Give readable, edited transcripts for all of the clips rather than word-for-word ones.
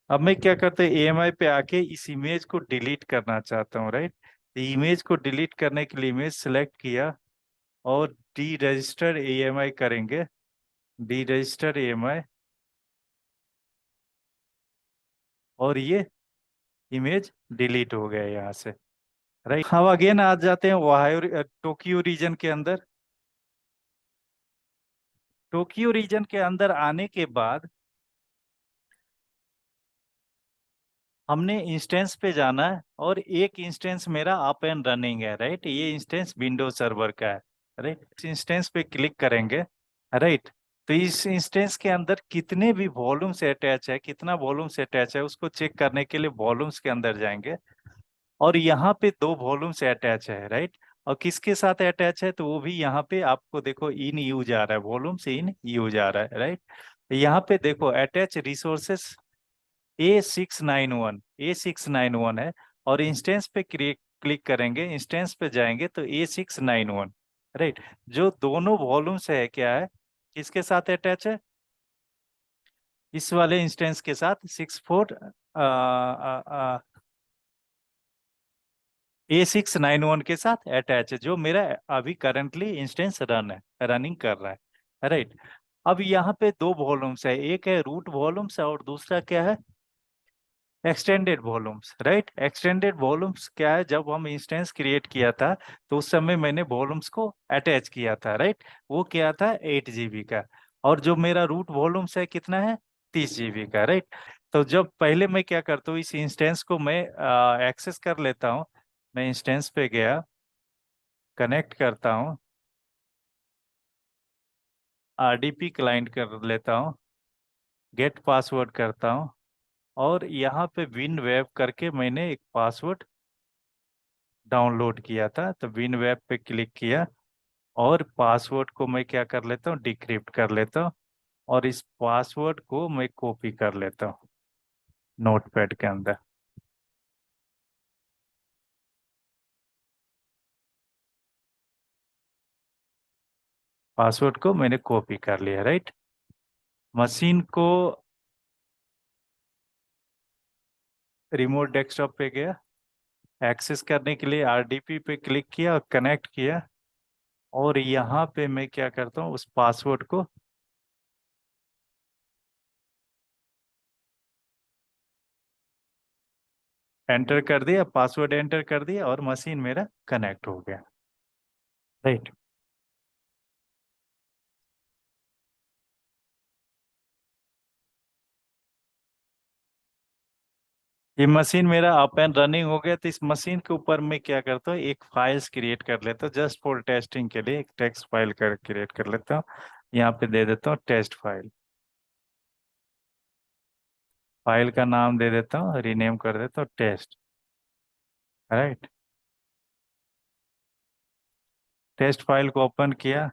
अब मैं क्या करते हैं, AMI पे आके इस इमेज को डिलीट करना चाहता हूँ, राइट। इमेज को डिलीट करने के लिए इमेज सेलेक्ट किया और डी रजिस्टर AMI करेंगे। डी रजिस्टर AMI, और ये इमेज डिलीट हो गया यहाँ से, राइट। हम अगेन आ जाते हैं ओहायो टोक्यो रीजन के अंदर। टोक्यो रीजन के अंदर आने के बाद हमने इंस्टेंस पे जाना है, और एक इंस्टेंस मेरा अप एंड रनिंग है, राइट। ये इंस्टेंस विंडोज सर्वर का है, राइट। इस इंस्टेंस पे क्लिक करेंगे, राइट। तो इस इंस्टेंस के अंदर कितने भी वॉल्यूम से अटैच है, कितना वॉल्यूम से अटैच है, उसको चेक करने के लिए वॉल्यूम्स के अंदर जाएंगे। और यहाँ पे दो वॉल्यूम से अटैच है, राइट। और किसके साथ अटैच है, तो वो भी यहाँ पे आपको देखो इन यूज आ रहा है, वॉल्यूम से इन यूज आ रहा है, राइट। यहाँ पे देखो अटैच रिसोर्सेस A691 है। और इंस्टेंस पे क्लिक करेंगे, इंस्टेंस पे जाएंगे तो A691, राइट। जो दोनों वॉल्यूम्स है क्या है, किसके साथ अटैच है, इस वाले इंस्टेंस के साथ 64 A691 के साथ अटैच है, जो मेरा अभी करंटली इंस्टेंस रनिंग कर रहा है, राइट। अब यहाँ पे दो वॉल्यूम्स है, एक है रूट वॉल्यूम्स और दूसरा क्या है, extended volumes, right. Extended volumes क्या है, जब हम इंस्टेंस क्रिएट किया था तो उस समय मैंने वॉल्यूम्स को अटैच किया था, राइट। वो क्या था, 8 GB का। और जो मेरा रूट वॉल्यूम्स है कितना है, 30 GB का, राइट। तो जब पहले मैं क्या करता हूँ, इस इंस्टेंस को मैं एक्सेस कर लेता हूँ। मैं इंस्टेंस पे गया, कनेक्ट करता हूँ, RDP क्लाइंट कर लेता हूँ, गेट पासवर्ड करता हूँ, और यहाँ पे विन वेब करके मैंने एक पासवर्ड डाउनलोड किया था। तो विन वेब पे क्लिक किया, और पासवर्ड को मैं क्या कर लेता हूँ, डिक्रिप्ट कर लेता हूँ। और इस पासवर्ड को मैं कॉपी कर लेता हूँ नोटपैड के अंदर। पासवर्ड को मैंने कॉपी कर लिया, राइट। मशीन को रिमोट डेस्कटॉप पे गया, एक्सेस करने के लिए RDP पे क्लिक किया और कनेक्ट किया। और यहाँ पे मैं क्या करता हूँ, उस पासवर्ड को एंटर कर दिया, पासवर्ड एंटर कर दिया, और मशीन मेरा कनेक्ट हो गया, राइट। ये मशीन मेरा अप एंड रनिंग हो गया। तो इस मशीन के ऊपर मैं क्या करता हूँ, एक फाइल्स क्रिएट कर लेता हूँ, जस्ट फॉर टेस्टिंग के लिए एक टेक्स्ट फाइल कर क्रिएट कर लेता हूँ। यहाँ पे दे देता हूँ टेस्ट फाइल। फाइल का नाम दे देता हूँ, रीनेम कर देता हूँ टेस्ट, राइट। टेस्ट फाइल को ओपन किया,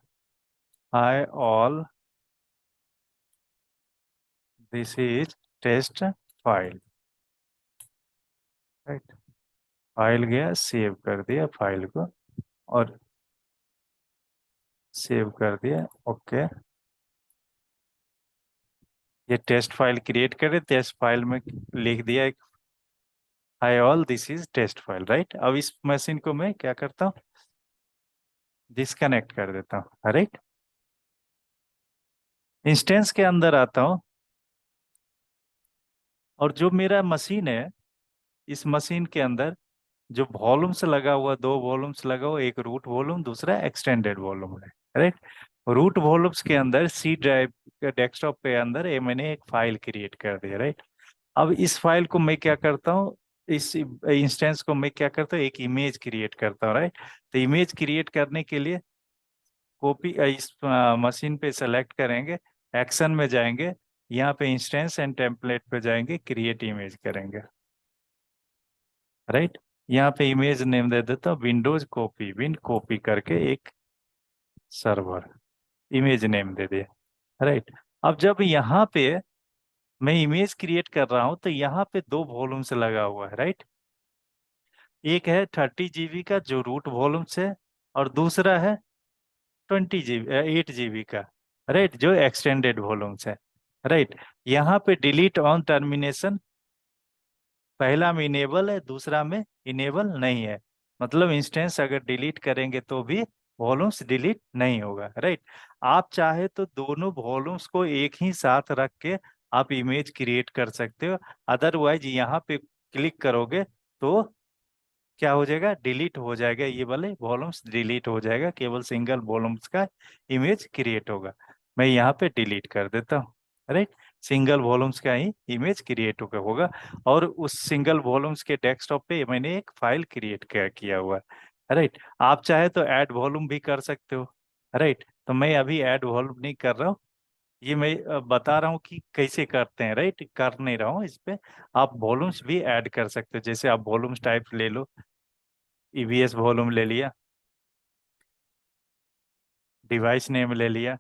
hi all, this is test file, right. File गया, सेव कर दिया फाइल को, और सेव कर दिया, ओके। ये टेस्ट फाइल क्रिएट करे, टेस्ट फाइल में लिख दिया एक, hi all this is test file, right. अब इस मशीन को मैं क्या करता हूँ, डिस्कनेक्ट कर देता हूँ, राइट। इंस्टेंस के अंदर आता हूँ, और जो मेरा मशीन है, इस मशीन के अंदर जो वॉल्यूम्स लगा हुआ, दो वॉल्यूम्स लगा हुआ, एक रूट वॉल्यूम, दूसरा एक्सटेंडेड वॉल्यूम है, राइट। रूट वॉल्यूम्स के अंदर सी ड्राइव के डेस्कटॉप पे अंदर ये मैंने एक फाइल क्रिएट कर दी, राइट। अब इस फाइल को मैं क्या करता हूँ, इस इंस्टेंस को मैं क्या करता हूँ, एक इमेज क्रिएट करता हूँ, राइट। तो इमेज क्रिएट करने के लिए कॉपी, इस मशीन पे सेलेक्ट करेंगे, एक्शन में जाएंगे, यहाँ पे इंस्टेंस एंड टेम्पलेट पे जाएंगे, क्रिएट इमेज करेंगे, राइट। यहाँ पे इमेज नेम दे देता हूँ विंडोज कॉपी, विन कॉपी करके एक सर्वर, इमेज नेम दे दिया, राइट। अब जब यहाँ पे मैं इमेज क्रिएट कर रहा हूँ, तो यहाँ पे दो वॉल्यूम्स लगा हुआ है, राइट। एक है 30 GB का जो रूट वॉल्यूम्स है, और दूसरा है 20 GB 8 GB का, राइट, जो एक्सटेंडेड वॉल्यूम्स है, राइट। यहाँ पे डिलीट ऑन टर्मिनेशन, पहला में इनेबल है, दूसरा में इनेबल नहीं है। मतलब इंस्टेंस अगर डिलीट करेंगे तो भी वॉल्यूम्स डिलीट नहीं होगा। राइट। आप चाहे तो दोनों वॉल्यूम्स को एक ही साथ रख के आप इमेज क्रिएट कर सकते हो। अदरवाइज यहाँ पे क्लिक करोगे तो क्या हो जाएगा, डिलीट हो जाएगा, ये वाले वॉल्यूम्स डिलीट हो जाएगा, केवल सिंगल वॉल्यूम्स का इमेज क्रिएट होगा। मैं यहाँ पे डिलीट कर देता हूँ। राइट। सिंगल वॉल्यूम्स का ही इमेज क्रिएट होगा। और उस सिंगल वॉल्यूम्स के डेस्कटॉप पे मैंने एक फाइल क्रिएट किया हुआ है। राइट। आप चाहे तो ऐड वॉल्यूम भी कर सकते हो। राइट। तो मैं अभी ऐड वॉल्यूम नहीं कर रहा हूँ, ये मैं बता रहा हूँ कि कैसे करते हैं। राइट। कर नहीं रहा हूँ इस पे। आप वॉल्यूम्स भी ऐड कर सकते हो, जैसे आप वॉल्यूम्स टाइप ले लो, ईवीएस वॉल्यूम ले लिया, डिवाइस नेम ले लिया।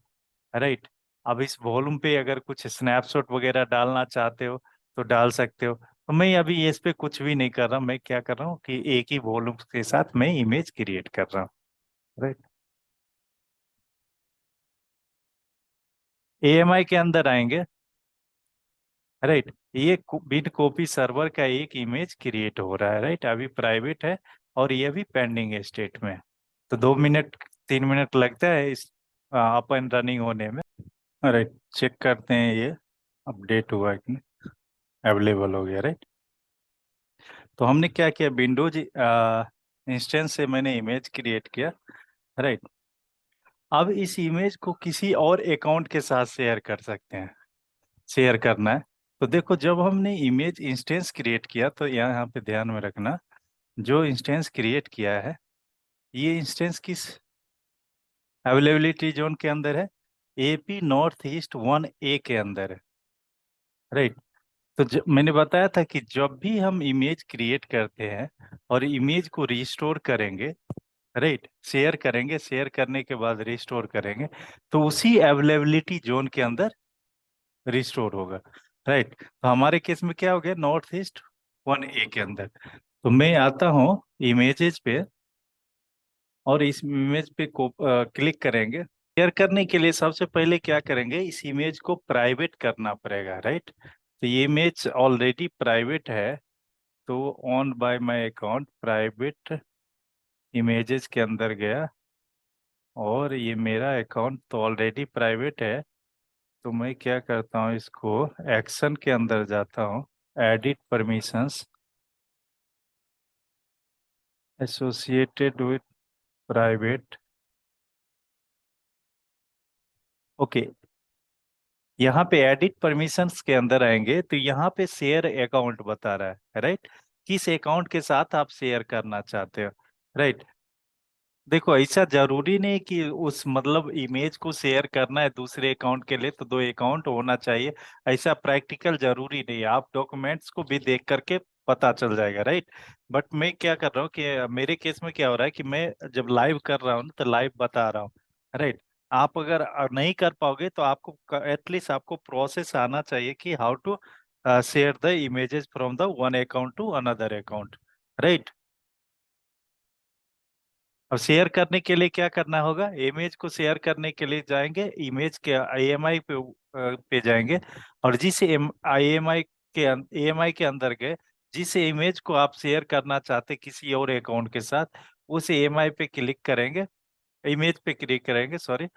राइट। अब इस वॉल्यूम पे अगर कुछ स्नैपशॉट वगैरह डालना चाहते हो तो डाल सकते हो। तो मैं अभी ये इस पे कुछ भी नहीं कर रहा हूँ, मैं क्या कर रहा हूँ कि एक ही वॉल्यूम के साथ मैं इमेज क्रिएट कर रहा हूँ। राइट। एएमआई के अंदर आएंगे। राइट। ये बिट कॉपी सर्वर का एक इमेज क्रिएट हो रहा है। राइट। अभी प्राइवेट है और ये भी पेंडिंग स्टेट में है। तो 2 मिनट 3 मिनट लगता है इस अप एंड रनिंग होने में। राइट। चेक करते हैं ये अपडेट हुआ है कि नहीं, अवेलेबल हो गया। राइट। तो हमने क्या किया, विंडोज इंस्टेंस से मैंने इमेज क्रिएट किया। राइट। अब इस इमेज को किसी और अकाउंट के साथ शेयर कर सकते हैं। शेयर करना है तो देखो, जब हमने इमेज इंस्टेंस क्रिएट किया तो यहाँ पे ध्यान में रखना, जो इंस्टेंस क्रिएट किया है ये इंस्टेंस किस अवेलेबिलिटी जोन के अंदर है, एपी नॉर्थ ईस्ट 1A के अंदर है। राइट। तो मैंने बताया था कि जब भी हम इमेज क्रिएट करते हैं और इमेज को रिस्टोर करेंगे, राइट, शेयर करेंगे, शेयर करने के बाद रिस्टोर करेंगे, तो उसी अवेलेबिलिटी जोन के अंदर रिस्टोर होगा। राइट। तो हमारे केस में क्या हो गया, नॉर्थ ईस्ट 1A के अंदर। तो मैं आता हूँ इमेजेस पे और इस इमेज पे को क्लिक करेंगे। शेयर करने के लिए सबसे पहले क्या करेंगे, इस इमेज को प्राइवेट करना पड़ेगा। राइट। तो ये इमेज ऑलरेडी प्राइवेट है, तो on by my account private images के अंदर गया और ये मेरा अकाउंट तो ऑलरेडी प्राइवेट है। तो मैं क्या करता हूँ, इसको एक्शन के अंदर जाता हूँ, edit permissions associated with private. Okay. यहाँ पे एडिट परमिशंस के अंदर आएंगे तो यहाँ पे शेयर अकाउंट बता रहा है। राइट। किस अकाउंट के साथ आप शेयर करना चाहते हो। राइट। देखो, ऐसा जरूरी नहीं कि उस मतलब इमेज को शेयर करना है दूसरे अकाउंट के लिए तो 2 अकाउंट होना चाहिए, ऐसा प्रैक्टिकल जरूरी नहीं है। आप डॉक्यूमेंट्स को भी देख करके पता चल जाएगा। राइट। बट मैं क्या कर रहा हूँ कि मेरे केस में क्या हो रहा है कि मैं जब लाइव कर रहा हूँ तो लाइव बता रहा हूँ। राइट। आप अगर नहीं कर पाओगे तो आपको एटलीस्ट आपको प्रोसेस आना चाहिए कि how to share the images from the one account to another account. Right. अब शेयर करने के लिए क्या करना होगा, इमेज को शेयर करने के लिए जाएंगे, इमेज के आईएमआई पे जाएंगे और जिस आईएमआई के एएमआई के अंदर गए, जिस इमेज को आप शेयर करना चाहते किसी और अकाउंट के साथ, उस एएमआई पे क्लिक करेंगे, इमेज पे क्लिक करेंगे, सॉरी,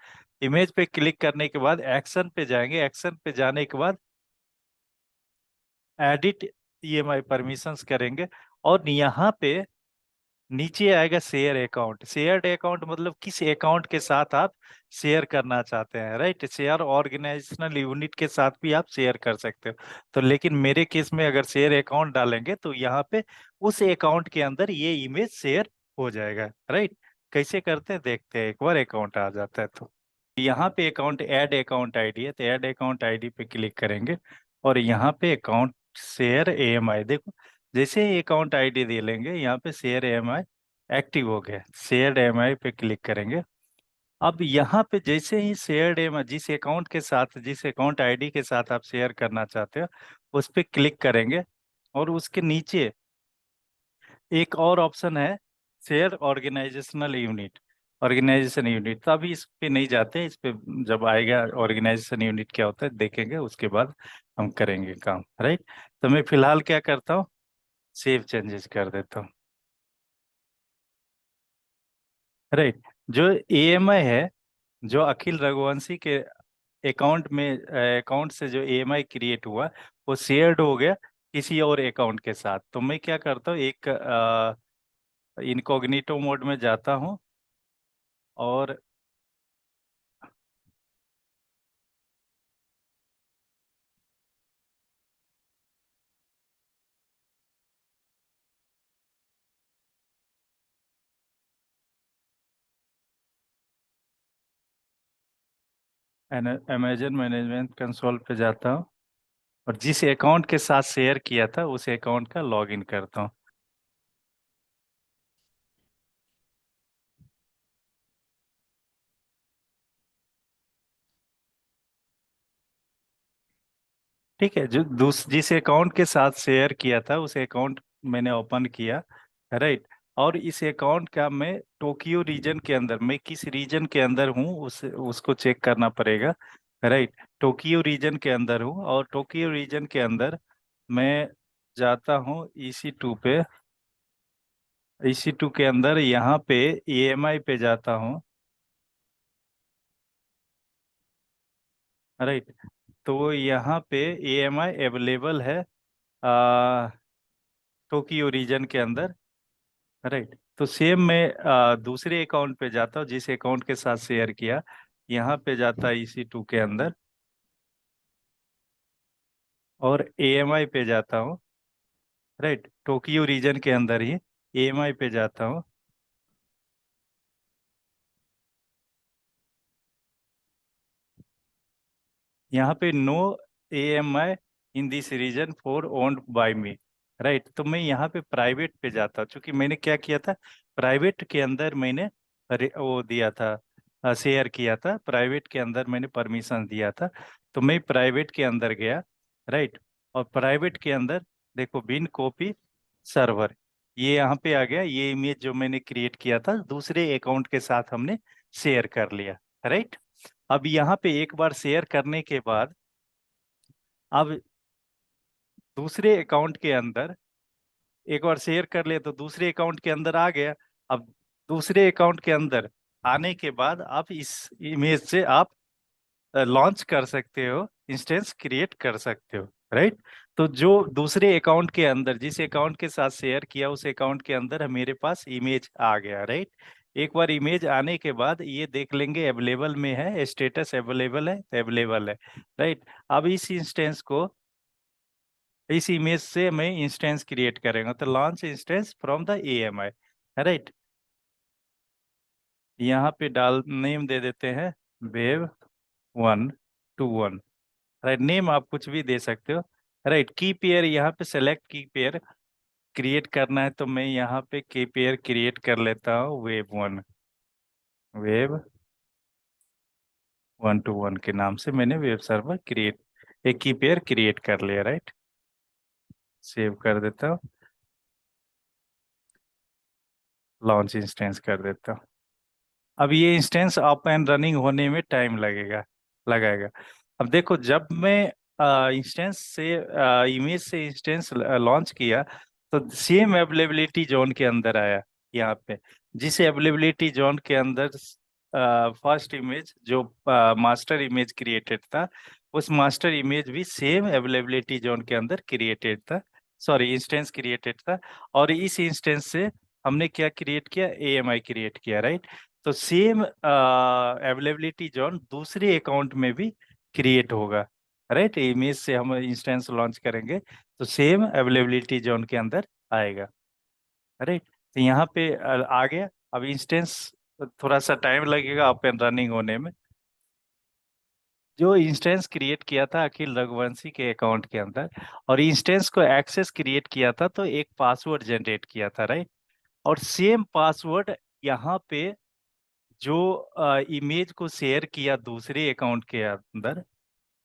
इमेज पे क्लिक करने के बाद एक्शन पे जाएंगे, एक्शन पे जाने के बाद एडिट ईएमआई परमिशंस करेंगे और यहाँ पे नीचे आएगा शेयर अकाउंट। शेयर्ड अकाउंट मतलब किस अकाउंट के साथ आप शेयर करना चाहते हैं। राइट। शेयर ऑर्गेनाइजेशनल यूनिट के साथ भी आप शेयर कर सकते हो। तो लेकिन मेरे केस में अगर शेयर अकाउंट डालेंगे तो यहाँ पे उस अकाउंट के अंदर ये इमेज शेयर हो जाएगा। राइट। कैसे करते हैं देखते हैं, एक बार अकाउंट आ जाता है तो यहाँ पे अकाउंट ऐड अकाउंट आईडी है, तो ऐड अकाउंट आईडी पे क्लिक करेंगे और यहाँ पे अकाउंट शेयर एएमआई, देखो जैसे ही अकाउंट आईडी दे लेंगे यहाँ पे शेयर एएमआई एक्टिव हो गया। शेयर एएमआई पे क्लिक करेंगे। अब यहाँ पे जैसे ही शेयर एएमआई जिस अकाउंट के साथ, जिस अकाउंट आईडी के साथ आप शेयर करना चाहते हो उस पर क्लिक करेंगे और उसके नीचे एक और ऑप्शन है, share organisational unit. Organisation unit, तो अभी इस पे नहीं जाते, इस पे जब आएगा ऑर्गेनाइजेशन यूनिट क्या होता है देखेंगे, उसके बाद हम करेंगे काम, राइट। तो मैं फिलहाल क्या करता हूँ, सेव चेंजेस कर देता हूँ, राइट। जो ईएमआई है, जो अखिल रघुवंशी के अकाउंट में, अकाउंट से जो ईएमआई क्रिएट हुआ, वो शेयर्ड हो गया किसी और अकाउंट के साथ। तो मैं क्या करता हूँ, एक इनकॉग्निटो मोड में जाता हूँ और अमेजन मैनेजमेंट कंसोल पे जाता हूँ और जिस अकाउंट के साथ शेयर किया था उस अकाउंट का लॉगिन करता हूँ। ठीक है, जो जिस अकाउंट के साथ शेयर किया था उस अकाउंट मैंने ओपन किया, राइट। और इस अकाउंट का मैं टोक्यो रीजन के अंदर, मैं किस रीजन के अंदर हूँ उसको चेक करना पड़ेगा, राइट। टोक्यो रीजन के अंदर हूँ और टोक्यो रीजन के अंदर मैं जाता हूँ EC2 पे, EC2 के अंदर यहाँ पे EMI पे जाता हूँ, राइट। तो यहाँ पे EMI अवेलेबल है टोक्यो रीजन के अंदर, राइट। तो सेम मैं दूसरे अकाउंट पे जाता हूँ जिस अकाउंट के साथ शेयर किया, यहाँ पे जाता है EC2 के अंदर और AMI पे जाता हूँ, राइट। टोक्यो रीजन के अंदर ही AMI पे जाता हूँ। यहाँ पे no AMI in this region for owned by me, right. तो मैं यहाँ पे प्राइवेट पे जाता, चूंकि मैंने क्या किया था, प्राइवेट के अंदर मैंने वो दिया था, शेयर किया था, प्राइवेट के अंदर मैंने परमिशन दिया था। तो मैं प्राइवेट के अंदर गया, राइट। और प्राइवेट के अंदर देखो, बिन कॉपी सर्वर, ये यहाँ पे आ गया, ये इमेज जो मैंने क्रिएट किया था दूसरे अकाउंट के साथ हमने शेयर कर लिया, राइट। अब यहाँ पे एक बार शेयर करने के बाद, अब दूसरे अकाउंट के अंदर एक बार शेयर कर लिया तो दूसरे अकाउंट के अंदर आ गया। अब दूसरे अकाउंट के अंदर आने के बाद आप इस इमेज से आप लॉन्च कर सकते हो, इंस्टेंस क्रिएट कर सकते हो, राइट। तो जो दूसरे अकाउंट के अंदर, जिस अकाउंट के साथ शेयर किया उस अकाउंट के अंदर मेरे पास इमेज आ गया, राइट। एक बार इमेज आने के बाद ये देख लेंगे अवेलेबल में है, स्टेटस अवेलेबल है, अवेलेबल है, राइट। अब इस इंस्टेंस को, इस इमेज से मैं इंस्टेंस क्रिएट करेंगे, तो launch instance from the AMI, right. यहाँ पे डाल नेम दे देते हैं Web1 to 1, राइट। नेम आप कुछ भी दे सकते हो, राइट। की पेयर यहाँ पे सेलेक्ट की पेयर क्रिएट करना है, तो मैं यहाँ पे की पेयर क्रिएट कर लेता हूँ Web1 के नाम से मैंने वेब सर्वर क्रिएट, एक की पेयर क्रिएट कर लिया, राइट। सेव कर देता हूँ, लॉन्च इंस्टेंस कर देता हूँ। अब ये इंस्टेंस अप एंड रनिंग होने में टाइम लगाएगा। अब देखो, जब मैं इंस्टेंस से इमेज से इंस्टेंस लॉन्च किया तो सेम अवेलेबिलिटी जोन के अंदर आया यहाँ पे, जिस अवेलेबिलिटी जोन के अंदर फर्स्ट इमेज जो मास्टर इमेज क्रिएटेड था, उस मास्टर इमेज भी सेम अवेलेबिलिटी जोन के अंदर क्रिएटेड था, सॉरी इंस्टेंस क्रिएटेड था। और इस इंस्टेंस से हमने क्या क्रिएट किया, AMI क्रिएट किया, राइट। तो सेम अवेलेबिलिटी जोन दूसरे अकाउंट में भी क्रिएट होगा, राइट। इमेज से हम इंस्टेंस लॉन्च करेंगे तो सेम अवेलेबिलिटी जोन के अंदर आएगा, राइट। तो यहाँ पे आ गया। अब इंस्टेंस थोड़ा सा टाइम लगेगा अप एंड रनिंग होने में। जो इंस्टेंस क्रिएट किया था अखिल रघुवंशी के अकाउंट के अंदर, और इंस्टेंस को एक्सेस क्रिएट किया था तो एक पासवर्ड जनरेट किया था, राइट। और सेम पासवर्ड यहाँ पे जो इमेज को शेयर किया दूसरे अकाउंट के अंदर,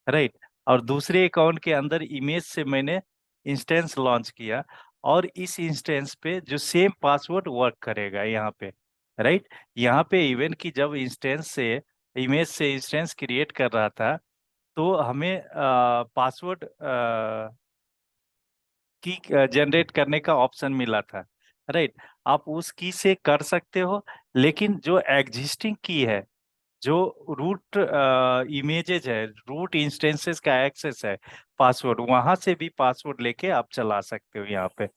राइट। और दूसरे अकाउंट के अंदर इमेज से मैंने इंस्टेंस लॉन्च किया, और इस इंस्टेंस पे जो सेम पासवर्ड वर्क करेगा यहाँ पे, राइट। यहाँ पे इवन की जब इंस्टेंस से इमेज से इंस्टेंस क्रिएट कर रहा था, तो हमें पासवर्ड की जनरेट करने का ऑप्शन मिला था। राइट। आप उस की से कर सकते हो, लेकिन जो एग्जिस्टिंग की है, जो रूट इमेजेस है, रूट इंस्टेंसेस का एक्सेस है, पासवर्ड वहां से भी पासवर्ड लेके आप चला सकते हो यहाँ पे।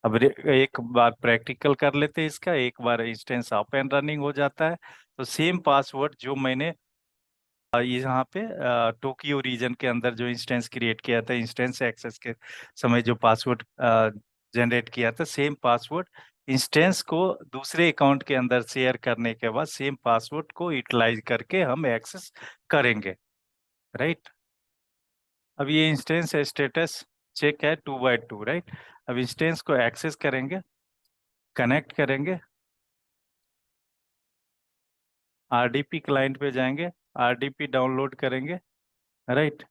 अब एक बार प्रैक्टिकल कर लेते हैं इसका, एक बार इंस्टेंस अप एंड रनिंग हो जाता है, तो सेम पासवर्ड जो मैंने यहाँ पे टोक्यो रीजन के अंदर जो इंस्टेंस क्रिएट किया था, इंस्टेंस एक्सेस के समय जो पासवर्ड जनरेट किया था, सेम पासवर्ड इंस्टेंस को दूसरे अकाउंट के अंदर शेयर करने के बाद सेम पासवर्ड को यूटिलाइज करके हम एक्सेस करेंगे। राइट। अब ये इंस्टेंस स्टेटस चेक है 2x2। राइट। अब इंस्टेंस को एक्सेस करेंगे, कनेक्ट करेंगे, आरडीपी क्लाइंट पे जाएंगे, आरडीपी डाउनलोड करेंगे। राइट।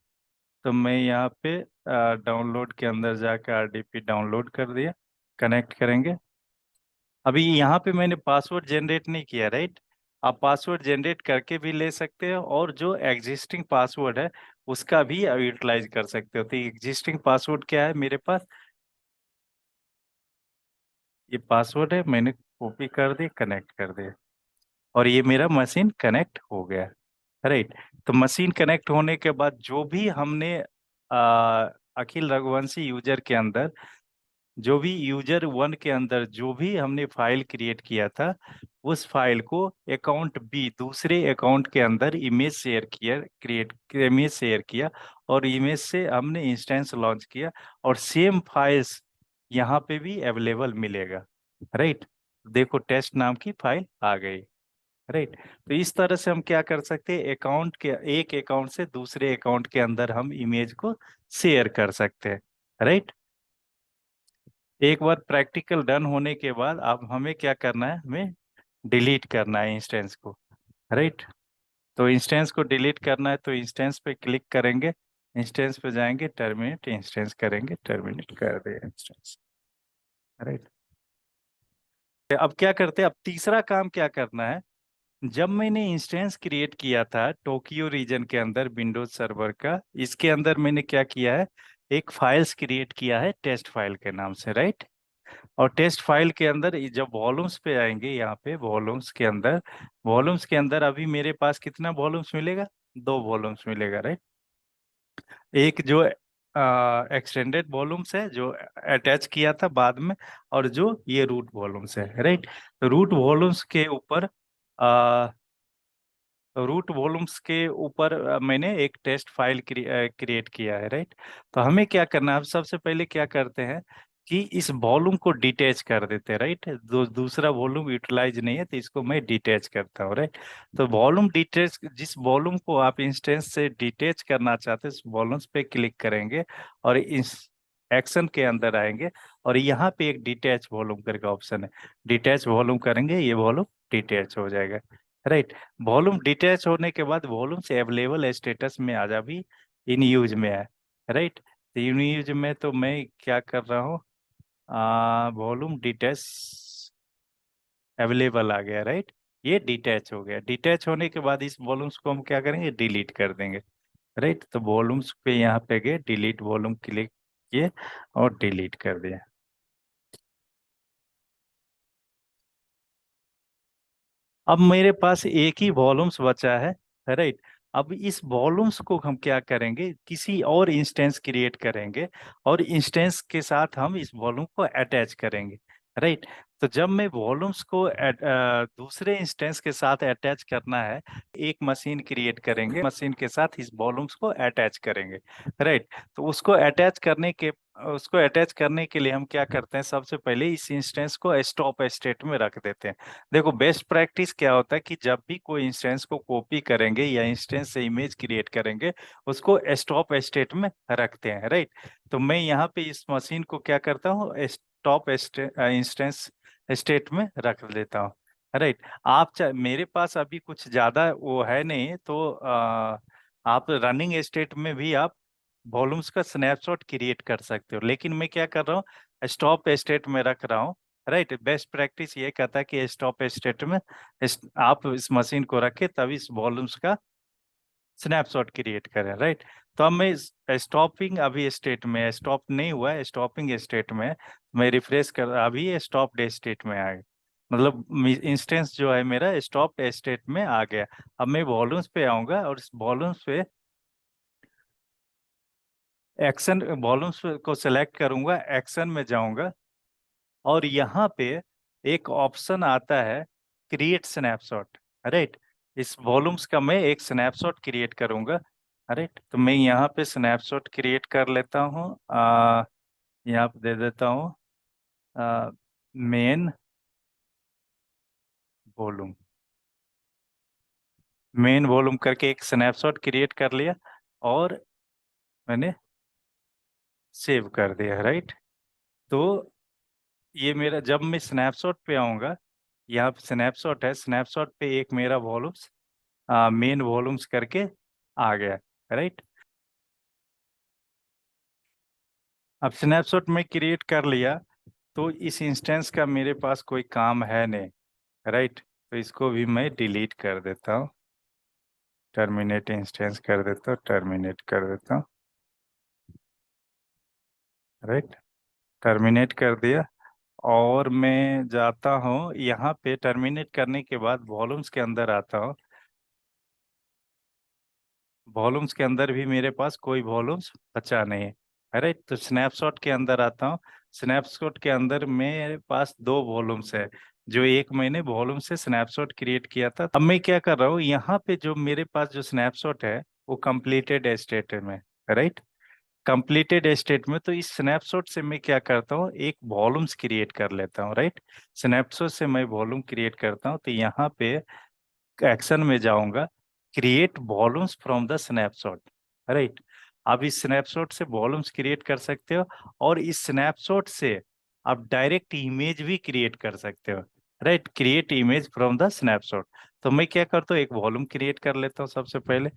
तो मैं यहाँ पे डाउनलोड के अंदर जाकर आरडीपी डाउनलोड कर दिया, कनेक्ट करेंगे। अभी यहाँ पे मैंने पासवर्ड जनरेट नहीं किया। राइट। आप पासवर्ड जनरेट करके भी ले सकते हो, और जो एग्जिस्टिंग पासवर्ड है उसका भी यूटिलाइज कर सकते हो। तो एग्जिस्टिंग पासवर्ड क्या है मेरे पास, ये पासवर्ड है, मैंने कॉपी कर दी, कनेक्ट कर दिया, और ये मेरा मशीन कनेक्ट हो गया। राइट। तो मशीन कनेक्ट होने के बाद जो भी हमने अखिल रघुवंशी यूजर के अंदर, जो भी यूजर वन के अंदर जो भी हमने फाइल क्रिएट किया था, उस फाइल को अकाउंट बी दूसरे अकाउंट के अंदर इमेज शेयर किया, क्रिएट इमेज शेयर किया, और इमेज से हमने इंस्टेंस लॉन्च किया, और सेम फाइल्स यहाँ पे भी अवेलेबल मिलेगा। राइट। देखो टेस्ट नाम की फाइल आ गई। राइट। तो इस तरह से हम क्या कर सकते हैं, अकाउंट के एक अकाउंट से दूसरे अकाउंट के अंदर हम इमेज को शेयर कर सकते हैं। राइट। एक बार प्रैक्टिकल डन होने के बाद अब हमें क्या करना है, हमें डिलीट करना है इंस्टेंस को। राइट। तो इंस्टेंस को डिलीट करना है, तो इंस्टेंस पे क्लिक करेंगे, इंस्टेंस पे जाएंगे, टर्मिनेट इंस्टेंस करेंगे, टर्मिनेट कर दे इंस्टेंस। राइट। अब क्या करते हैं, अब तीसरा काम क्या करना है, जब मैंने इंस्टेंस क्रिएट किया था टोक्यो रीजन के अंदर विंडोज सर्वर का, इसके अंदर मैंने क्या किया है, एक फाइल्स क्रिएट किया है टेस्ट फाइल के नाम से। राइट। और टेस्ट फाइल के अंदर जब वॉल्यूम्स पे आएंगे, यहाँ पे वॉल्यूम्स के अंदर अभी मेरे पास कितना वॉल्यूम्स मिलेगा, दो वॉल्यूम्स मिलेगा। राइट। एक जो एक्सटेंडेड वॉल्यूम्स है जो अटैच किया था बाद में, और जो ये रूट वॉल्यूम्स है। राइट। रूट वॉल्यूम्स के ऊपर रूट वॉल्यूम्स के ऊपर मैंने एक टेस्ट फाइल क्रिएट किया है। राइट। तो हमें क्या करना है, अब सबसे पहले क्या करते हैं कि इस वॉल्यूम को डिटैच कर देते हैं। राइट। दूसरा वॉल्यूम यूटिलाइज नहीं है, तो इसको मैं डिटैच करता हूँ। राइट। तो वॉल्यूम डिटैच, जिस वॉल्यूम को आप इंस्टेंस से डिटैच करना चाहते हैं, उस वॉल्यूम्स पे क्लिक करेंगे, और इस एक्शन के अंदर आएंगे, और यहाँ पे एक डिटैच वॉल्यूम करके ऑप्शन है, डिटैच वॉल्यूम करेंगे, ये वॉल्यूम डिटैच हो जाएगा। राइट। वॉल्यूम डिटैच होने के बाद वॉल्यूम से अवेलेबल स्टेटस में आ जा भी इन यूज में है। राइट। तो इन यूज में तो मैं क्या कर रहा हूँ, वॉल्यूम डिटैच अवेलेबल आ गया। राइट। ये डिटैच हो गया, डिटैच होने के बाद इस वॉल्यूम्स को हम क्या करेंगे, डिलीट कर देंगे। राइट। तो वॉल्यूम्स पे यहाँ पे गए, डिलीट वॉल्यूम क्लिक किए, और डिलीट कर दिया। अब मेरे पास एक ही वॉल्यूम्स बचा है। राइट। अब इस वॉल्यूम्स को हम क्या करेंगे, किसी और इंस्टेंस क्रिएट करेंगे, और इंस्टेंस के साथ हम इस वॉल्यूम को अटैच करेंगे। राइट। तो जब मैं वॉल्यूम्स को दूसरे इंस्टेंस के साथ अटैच करना है, एक मशीन क्रिएट करेंगे, मशीन के साथ इस वॉल्यूम्स को अटैच करेंगे। राइट। तो उसको अटैच करने के लिए हम क्या करते हैं, सबसे पहले इस इंस्टेंस को स्टॉप स्टेट में रख देते हैं। देखो बेस्ट प्रैक्टिस क्या होता है कि जब भी कोई इंस्टेंस को कॉपी करेंगे या इंस्टेंस से इमेज क्रिएट करेंगे, उसको स्टॉप स्टेट में रखते हैं। राइट। तो मैं यहाँ पे इस मशीन को क्या करता हूँ, स्टॉप इंस्टेंस स्टेट में रख देता हूँ। राइट। मेरे पास अभी कुछ ज्यादा वो है नहीं, तो आप रनिंग स्टेट में भी आप वॉल्यूम्स का स्नैपशॉट क्रिएट कर सकते हो, लेकिन मैं क्या कर रहा हूँ, स्टॉप स्टेट में रख रहा हूँ। राइट। बेस्ट प्रैक्टिस ये कहता है कि स्टॉप स्टेट में आप इस मशीन को रखें, तभी इस वॉल्यूम्स का स्नैपशॉट क्रिएट करें, राइट। तो अब मैं स्टॉपिंग अभी स्टेट में, स्टॉप नहीं हुआ है, स्टॉपिंग स्टेट में मैं रिफ्रेश कर, अभी ये स्टॉप स्टेट में आ गया, मतलब इंस्टेंस जो है मेरा स्टॉप स्टेट में आ गया। अब मैं वॉल्यूम्स पे आऊंगा और इस वॉल्यूम्स पे एक्शन, वॉल्यूम्स को सिलेक्ट करूंगा, एक्शन में जाऊंगा और यहाँ पे एक ऑप्शन आता है क्रिएट स्नैपशॉट, राइट। इस वॉल्यूम्स का मैं एक स्नैपशॉट क्रिएट करूंगा, राइट। तो मैं यहाँ पे स्नैपशॉट क्रिएट कर लेता हूँ, यहाँ पे दे देता हूँ मेन वॉल्यूम, मेन वॉल्यूम करके एक स्नैपशॉट क्रिएट कर लिया और मैंने सेव कर दिया, राइट। तो ये मेरा, जब मैं स्नैपशॉट पे आऊँगा, यहाँ पे स्नैपशॉट है, स्नैपशॉट पे एक मेरा वॉल्यूम्स, मेन वॉल्यूम्स करके आ गया, राइट। अब स्नैपशॉट में क्रिएट कर लिया, तो इस इंस्टेंस का मेरे पास कोई काम है नहीं, राइट। तो इसको भी मैं डिलीट कर देता हूँ, टर्मिनेट इंस्टेंस कर देता हूँ, टर्मिनेट कर देता हूँ, राइट। टर्मिनेट कर दिया और मैं जाता हूँ यहाँ पे, टर्मिनेट करने के बाद वॉल्यूम्स के अंदर आता हूँ, वॉल्यूम्स के अंदर भी मेरे पास कोई वॉल्यूम्स बचा नहीं है, राइट। तो स्नैपशॉट के अंदर आता हूँ, स्नैपशॉट के अंदर मेरे पास दो वॉल्यूम्स है, जो एक मैंने वॉल्यूम से स्नैपशॉट क्रिएट किया था। अब मैं क्या कर रहा हूँ, यहाँ पे जो मेरे पास जो स्नैपशॉट है वो कंप्लीटेड स्टेट में, राइट। कंप्लीटेड स्टेट में, तो इस स्नैपशॉट से मैं क्या करता हूँ, एक वॉल्यूम्स क्रिएट कर लेता हूँ, राइट। स्नैपशॉट से मैं वॉल्यूम क्रिएट करता हूँ, तो यहाँ पे एक्शन में जाऊंगा, create volumes from the snapshot, right. आप इस स्नैपशॉट से वॉल्यूम्स क्रिएट कर सकते हो और इस स्नैपशॉट से आप डायरेक्ट इमेज भी क्रिएट कर सकते हो, right. Create image from the snapshot. तो मैं क्या करता हूँ, एक वॉल्यूम क्रिएट कर लेता हूँ सबसे पहले,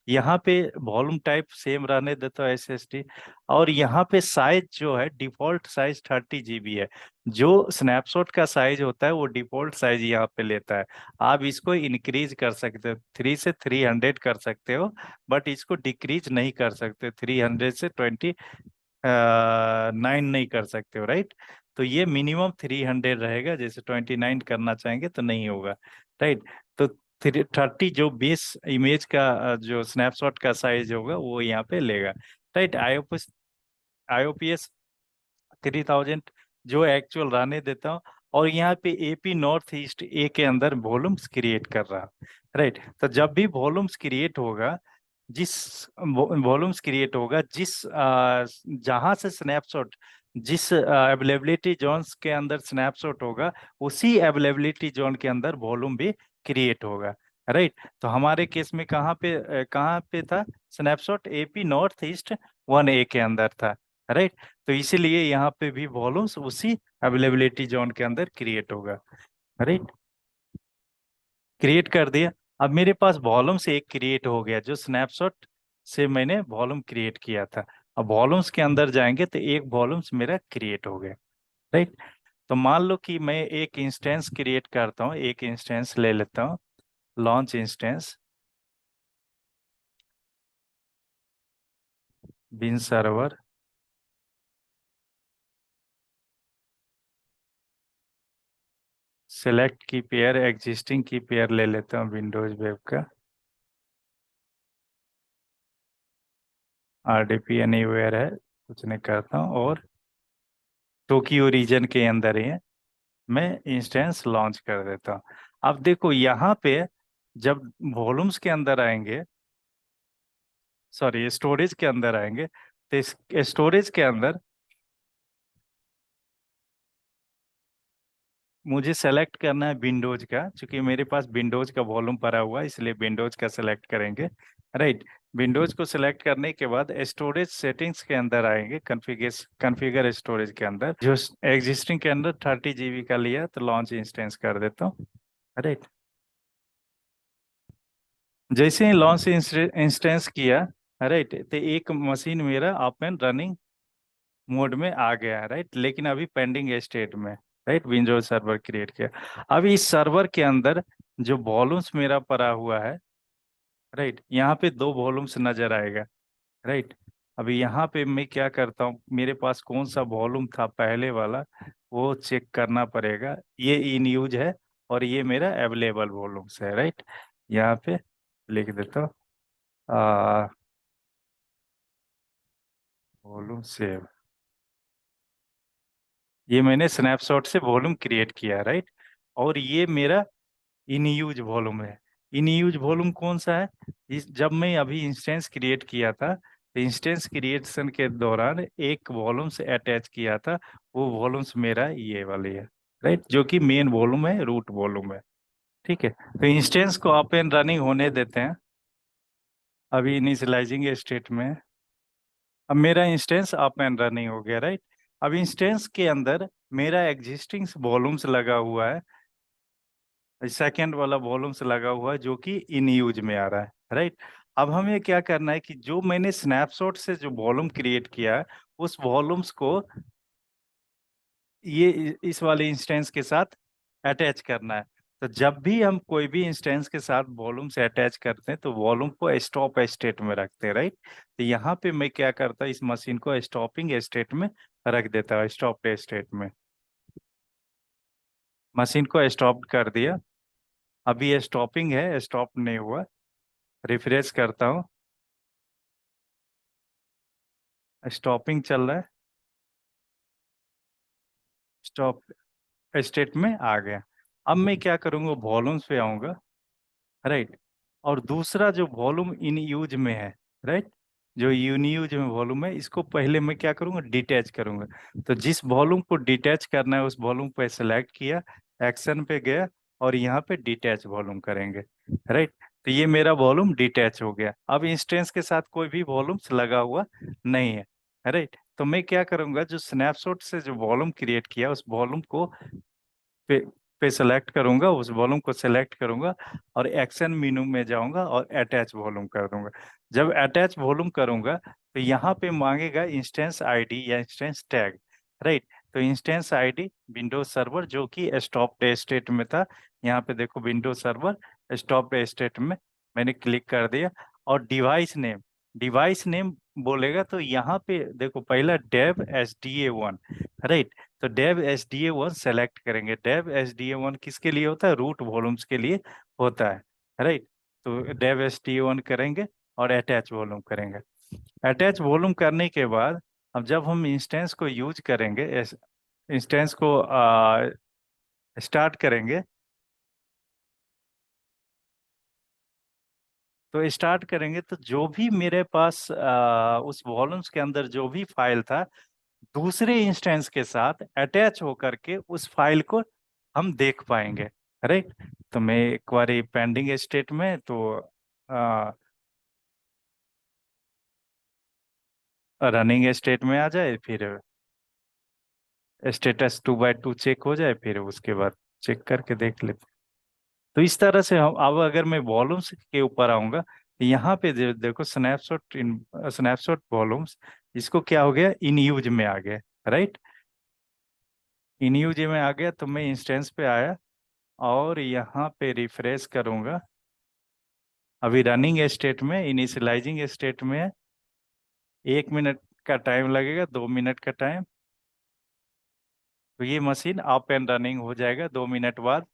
यहाँ पे वॉल्यूम टाइप सेम रहने देता हूँ SSD, और यहाँ पे साइज जो है डिफॉल्ट साइज 30 GB है। जो स्नैपशॉट का साइज होता है वो डिफॉल्ट साइज यहाँ पे लेता है। आप इसको इंक्रीज कर सकते हो, 3 से 300 कर सकते हो, बट इसको डिक्रीज नहीं कर सकते, 300 से 29 नहीं कर सकते हो, राइट। तो ये मिनिमम 300 रहेगा, जैसे 29 करना चाहेंगे तो नहीं होगा, राइट। तो 30 जो बेस इमेज का जो स्नैपशॉट का साइज होगा वो यहाँ पे लेगा, राइट। IOPS 3000 जो एक्चुअल रहने देता हूँ, और यहाँ पे AP नॉर्थ ईस्ट ए के अंदर वॉल्यूम्स क्रिएट कर रहा, राइट। तो जब भी वॉल्यूम्स क्रिएट होगा, जिस वॉल्यूम्स क्रिएट होगा, जिस जहां से स्नैपशॉट, जिस अवेलेबिलिटी जोन्स के अंदर स्नैपशॉट होगा, उसी अवेलेबिलिटी जोन के अंदर वॉल्यूम भी क्रिएट होगा, राइट। तो हमारे केस में कहाँ पे था snapshot, AP north east 1A के अंदर था, राइट। तो इसीलिए यहाँ पे भी वॉल्यूम्स उसी अवेलेबिलिटी जोन के अंदर क्रिएट होगा, राइट। क्रिएट कर दिया। अब मेरे पास वॉल्यूम से एक क्रिएट हो गया, जो स्नैपशॉट से मैंने वॉल्यूम क्रिएट किया था। अब वॉल्यूम्स के अंदर जाएंगे तो एक वॉल्यूम्स मेरा क्रिएट हो गया, राइट। तो मान लो कि मैं एक इंस्टेंस क्रिएट करता हूँ, एक इंस्टेंस ले लेता हूँ, लॉन्च इंस्टेंस, बिन सर्वर, सेलेक्ट की पेयर, एग्जिस्टिंग की पेयर ले लेता हूँ विंडोज वेब का, RDP एनीवेयर है, कुछ नहीं करता हूँ, और टोक्यो रीजन के अंदर ही है, मैं इंस्टेंस लॉन्च कर देता हूँ। अब देखो यहाँ पे जब वॉल्यूम्स के अंदर आएंगे, सॉरी स्टोरेज के अंदर आएंगे, तो इस स्टोरेज के अंदर मुझे सेलेक्ट करना है विंडोज का, क्योंकि मेरे पास विंडोज का वॉल्यूम भरा हुआ है, इसलिए विंडोज का सेलेक्ट करेंगे, राइट। विंडोज को सिलेक्ट करने के बाद स्टोरेज सेटिंग्स के अंदर आएंगे, कॉन्फ़िगर स्टोरेज के अंदर, जो एग्जिस्टिंग के अंदर 30 GB का लिया, तो लॉन्च इंस्टेंस कर देता हूँ, राइट। जैसे ही लॉन्च इंस्टेंस किया, राइट, तो एक मशीन मेरा अप एंड रनिंग मोड में आ गया, राइट, लेकिन अभी पेंडिंग स्टेट में, राइट, विंडोज सर्वर क्रिएट किया। अब इस सर्वर के अंदर जो वॉल्यूम्स मेरा पड़ा हुआ है, राइट, यहाँ पे दो वॉल्यूम्स नजर आएगा, राइट। अभी यहाँ पे मैं क्या करता हूँ, मेरे पास कौन सा वॉल्यूम था पहले वाला, वो चेक करना पड़ेगा। ये इन यूज है और ये मेरा अवेलेबल वॉल्यूम्स है, राइट। यहाँ पे लिख देता हूँ वॉल्यूम सेव। ये मैंने स्नैपशॉट से वॉल्यूम क्रिएट किया, राइट। और ये मेरा इन यूज वॉल्यूम है। इन यूज वॉल्यूम कौन सा है, इस जब मैं अभी इंस्टेंस क्रिएट किया था, तो इंस्टेंस क्रिएशन के दौरान एक वॉल्यूम से अटैच किया था, वो वॉल्यूम्स मेरा ये वाली है, राइट, जो कि मेन वॉल्यूम है, रूट वॉल्यूम है। ठीक है, तो इंस्टेंस को अप एंड रनिंग होने देते हैं। अभी इनिशियलाइजिंग स्टेट में है। अब मेरा इंस्टेंस अप एंड रनिंग हो गया, राइट। अब इंस्टेंस के अंदर मेरा एग्जिस्टिंग वॉल्यूम्स लगा हुआ है, सेकेंड वाला वॉल्यूम्स लगा हुआ है, जो कि इन यूज में आ रहा है, राइट। अब हमें क्या करना है कि जो मैंने स्नैपशॉट से जो वॉल्यूम क्रिएट किया है, उस वॉल्यूम्स को ये इस वाले इंस्टेंस के साथ अटैच करना है। तो जब भी हम कोई भी इंस्टेंस के साथ वॉल्यूम से अटैच करते हैं, तो वॉल्यूम को स्टॉप स्टेट में रखते हैं, राइट। तो यहाँ पे मैं क्या करता, इस मशीन को स्टॉपिंग स्टेट में रख देता, स्टॉप स्टेट में। मशीन को स्टॉप कर दिया। अभी ये स्टॉपिंग है, स्टॉप नहीं हुआ। रिफ्रेश करता हूँ, स्टॉपिंग चल रहा है, स्टॉप स्टेट में आ गया। अब मैं क्या करूँगा, वॉल्यूम्स पे आऊँगा, राइट। और दूसरा जो वॉल्यूम इन यूज में है, राइट, जो इन यूज में वॉल्यूम है, इसको पहले मैं क्या करूँगा, डिटैच करूँगा। तो जिस वॉल्यूम को डिटैच करना है, उस वॉल्यूम पे सेलेक्ट किया, एक्शन पे गया, और यहाँ पे डिटैच वॉल्यूम करेंगे, राइट। तो ये मेरा वॉल्यूम डिटैच हो गया। अब इंस्टेंस के साथ कोई भी वॉल्यूम्स लगा हुआ नहीं है, राइट। तो मैं क्या करूँगा, जो स्नैपशॉट से जो वॉल्यूम क्रिएट किया, उस वॉल्यूम को पे सेलेक्ट करूंगा, उस वॉल्यूम को सेलेक्ट करूंगा, और एक्शन मेनू में जाऊंगा और अटैच वॉल्यूम कर दूंगा। जब अटैच वॉल्यूम करूंगा, तो यहाँ पे मांगेगा इंस्टेंस आईडी या इंस्टेंस टैग, राइट। तो इंस्टेंस आईडी विंडोज सर्वर, जो कि स्टॉप स्टेट में था, यहाँ पे देखो विंडोज सर्वर स्टॉप स्टेट में मैंने क्लिक कर दिया। और डिवाइस नेम बोलेगा, तो यहाँ पे देखो पहला डेव SDA1, राइट। तो dev SDA1 सेलेक्ट करेंगे। dev SDA1 किसके लिए होता है, रूट वॉल्यूम्स के लिए होता है, राइट। तो dev SDA1 करेंगे और अटैच वॉल्यूम करेंगे। अटैच वॉल्यूम करने के बाद, अब जब हम इंस्टेंस को यूज करेंगे, इंस्टेंस को स्टार्ट करेंगे, तो स्टार्ट करेंगे तो जो भी मेरे पास उस वॉल्यूम्स के अंदर जो भी फाइल था, दूसरे इंस्टेंस के साथ अटैच होकर के उस फाइल को हम देख पाएंगे, राइट। तो मैं एक बार पेंडिंग स्टेट में, तो रनिंग स्टेट में आ जाए, फिर स्टेटस 2x2 चेक हो जाए, फिर उसके बाद चेक करके देख लेते। तो इस तरह से हम, अब अगर मैं वॉल्यूम्स के ऊपर आऊंगा, तो यहाँ पे देखो स्नैपशॉट वॉल्यूम्स, इसको क्या हो गया, इन यूज में आ गया, राइट। इन यूज में आ गया, तो मैं इंस्टेंस पे आया और यहाँ पे रिफ्रेश करूंगा। अभी रनिंग स्टेट में, इनिशियलाइजिंग स्टेट में है। 1 मिनट का टाइम लगेगा, 2 मिनट का टाइम। तो ये मशीन अप एंड रनिंग हो जाएगा 2 मिनट बाद।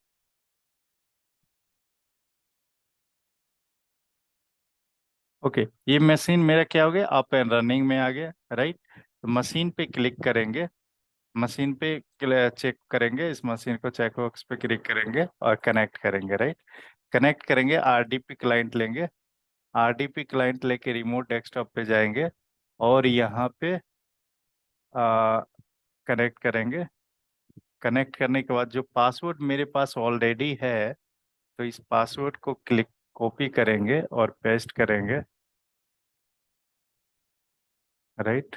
ओके, ये मशीन मेरा क्या हो गया, अप एंड रनिंग में आ गया, राइट। तो मशीन पे क्लिक करेंगे, मशीन पे चेक करेंगे, इस मशीन को चेक बॉक्स पे क्लिक करेंगे और कनेक्ट करेंगे, राइट। कनेक्ट करेंगे, RDP क्लाइंट लेंगे, RDP क्लाइंट लेके रिमोट डेस्कटॉप पे जाएंगे, और यहाँ पे कनेक्ट करेंगे। कनेक्ट करने के बाद जो पासवर्ड मेरे पास ऑलरेडी है, तो इस पासवर्ड को क्लिक कॉपी करेंगे और पेस्ट करेंगे, राइट।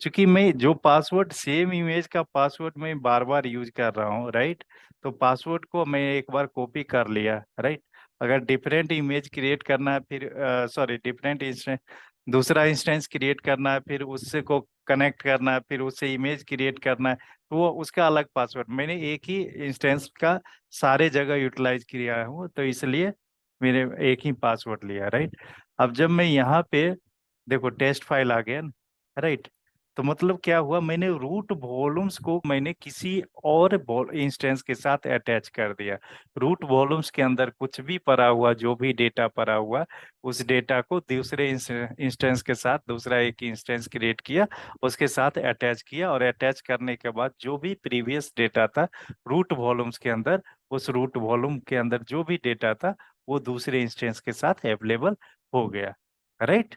क्योंकि मैं जो पासवर्ड, सेम इमेज का पासवर्ड मैं बार बार यूज कर रहा हूँ, राइट। तो पासवर्ड को मैं एक बार कॉपी कर लिया, राइट। अगर डिफरेंट इमेज क्रिएट करना है, फिर सॉरी डिफरेंट इंस्टेंस, दूसरा इंस्टेंस क्रिएट करना है, फिर उससे को कनेक्ट करना है, फिर उससे इमेज क्रिएट करना है, तो वो उसका अलग पासवर्ड। मैंने एक ही इंस्टेंस का सारे जगह यूटिलाइज किया हूँ, तो इसलिए मैंने एक ही पासवर्ड लिया, राइट। अब जब मैं यहाँ पे देखो टेस्ट फाइल आ गया ना, राइट, तो मतलब क्या हुआ, मैंने रूट वॉल्यूम्स को मैंने किसी और इंस्टेंस के साथ अटैच कर दिया। रूट वॉल्यूम्स के अंदर कुछ भी पड़ा हुआ, जो भी डेटा पड़ा हुआ, उस डेटा को दूसरे इंस्टेंस के साथ दूसरा एक इंस्टेंस क्रिएट किया, उसके साथ अटैच किया, और अटैच करने के बाद जो भी प्रीवियस डेटा था रूट वॉल्यूम्स के अंदर, उस रूट वॉल्यूम के अंदर जो भी डेटा था वो दूसरे इंस्टेंस के साथ अवेलेबल हो गया, राइट।